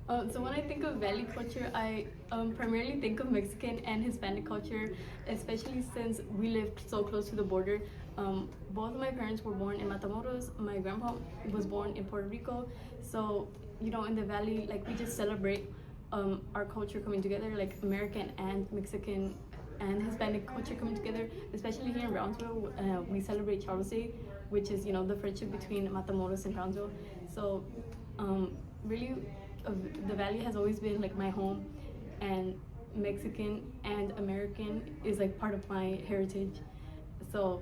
So when I think of Valley culture, I primarily think of Mexican and Hispanic culture, especially since we lived so close to the border. Both of my parents were born in Matamoros. My grandpa was born in Puerto Rico. So, in the Valley, like we just celebrate our culture coming together, like American and Mexican and Hispanic culture coming together. Especially here in Brownsville, we celebrate Charles Day, which is the friendship between Matamoros and Brownsville. So, really, uh, the Valley has always been like my home, and Mexican and American is like part of my heritage. So,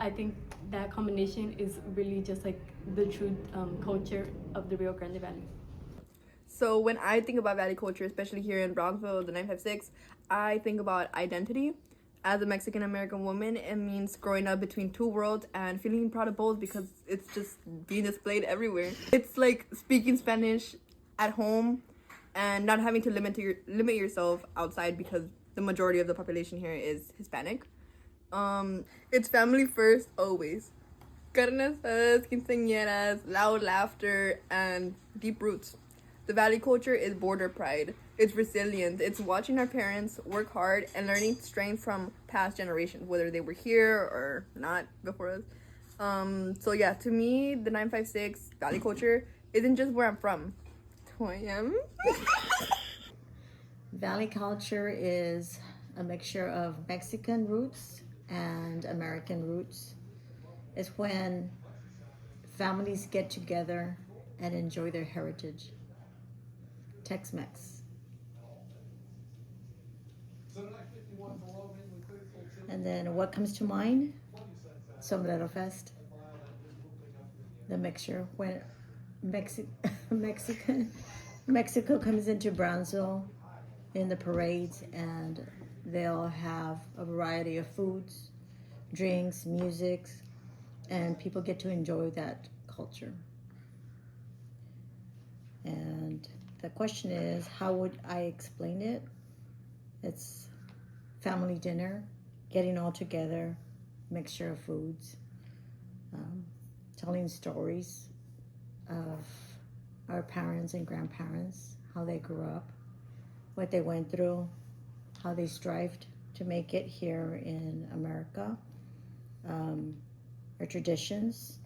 I think that combination is really just like the true culture of the Rio Grande Valley. So when I think about Valley culture, especially here in Brownsville, the 956, I think about identity. As a Mexican American woman, it means growing up between two worlds and feeling proud of both because it's just being displayed everywhere. It's like speaking Spanish at home and not having to limit yourself outside because the majority of the population here is Hispanic. It's family first always. Carne asadas, quinceañeras, loud laughter, and deep roots. The Valley culture is border pride. It's resilience. It's watching our parents work hard and learning strength from past generations, whether they were here or not before us. So yeah, to me, the 956 Valley culture isn't just where I'm from. It's who I am. Valley culture is a mixture of Mexican roots and American roots. It's when families get together and enjoy their heritage. Tex Mex. And then what comes to mind? Sombrero Fest. The mixture when Mexican Mexico comes into Brownsville in the parades, and they'll have a variety of foods, drinks, musics, and people get to enjoy that culture. And the question is, how would I explain it? It's family dinner, getting all together, mixture of foods, um, telling stories of our parents and grandparents, how they grew up, what they went through, how they strived to make it here in America, our traditions,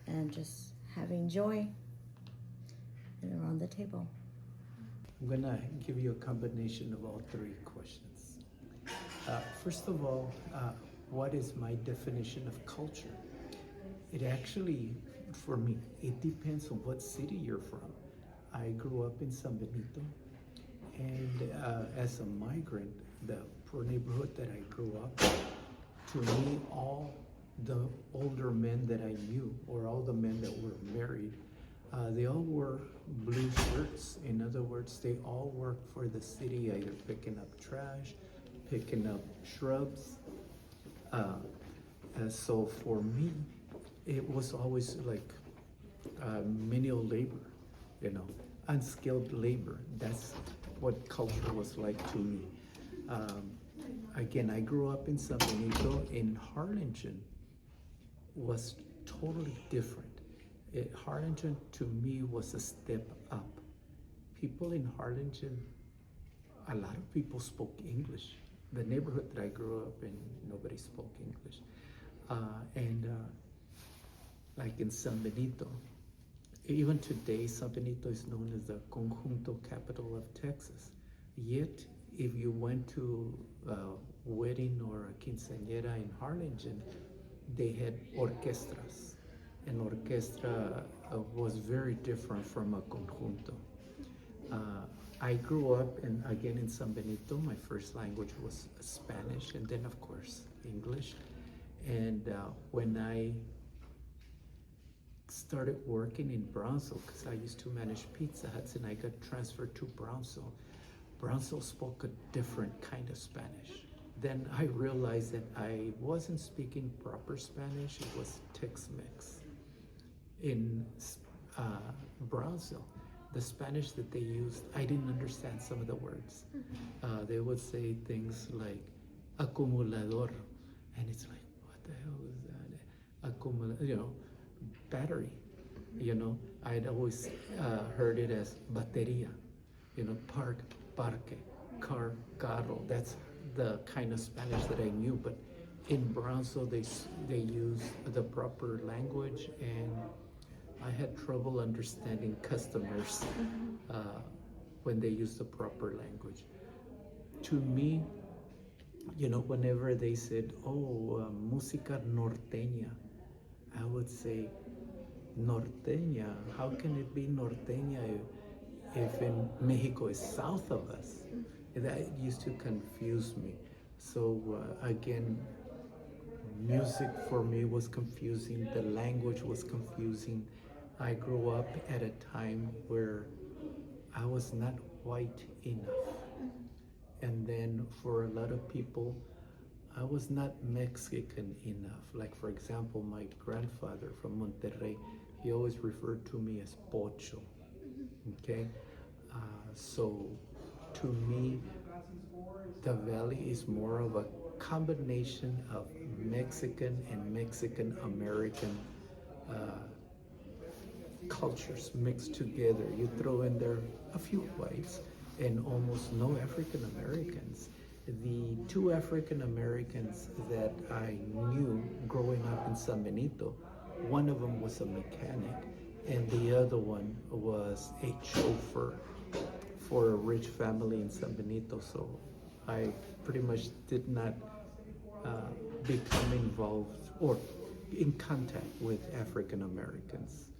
and just having joy and around the table. I'm gonna give you a combination of all three questions. First of all, what is my definition of culture? It actually, for me, it depends on what city you're from. I grew up in San Benito, and as a migrant, the poor neighborhood that I grew up, to me, all the older men that I knew, or all the men that were married, they all wore blue shirts. In other words, they all worked for the city, either picking up trash, picking up shrubs. So for me, it was always like menial labor, unskilled labor. That's what culture was like to me. Again, I grew up in San Benito. In Harlingen was totally different. Harlingen to me was a step up. People in Harlingen, a lot of people spoke English. The neighborhood that I grew up in, nobody spoke English. And like in San Benito, even today, San Benito is known as the Conjunto capital of Texas. Yet, if you went to a wedding or a quinceañera in Harlingen, they had orquestras. An orchestra was very different from a conjunto. I grew up again in San Benito. My first language was Spanish, and then of course English. And when I started working in Brownsville, because I used to manage Pizza Huts, and I got transferred to Brownsville. Brownsville spoke a different kind of Spanish. Then I realized that I wasn't speaking proper Spanish, it was Tex-Mex. In Brownsville, the Spanish that they used, I didn't understand some of the words. They would say things like acumulador, and it's like, what the hell is that? Battery. I'd always heard it as bateria. You know, park, parque, car, carro. That's the kind of Spanish that I knew. But in Brownsville, they use the proper language, and I had trouble understanding customers when they use the proper language. To me, you know, whenever they said, "Oh, música norteña," I would say, "Norteña? How can it be norteña if in Mexico is south of us?" That used to confuse me. So again, music for me was confusing. The language was confusing. I grew up at a time where I was not white enough. And then for a lot of people, I was not Mexican enough. Like, for example, my grandfather from Monterrey, he always referred to me as Pocho. Okay? So to me, the Valley is more of a combination of Mexican and Mexican American cultures mixed together. You throw in there a few whites and almost no African Americans. The two African Americans that I knew growing up in San Benito, one of them was a mechanic and the other one was a chauffeur for a rich family in San Benito. So I pretty much did not become involved or in contact with African Americans.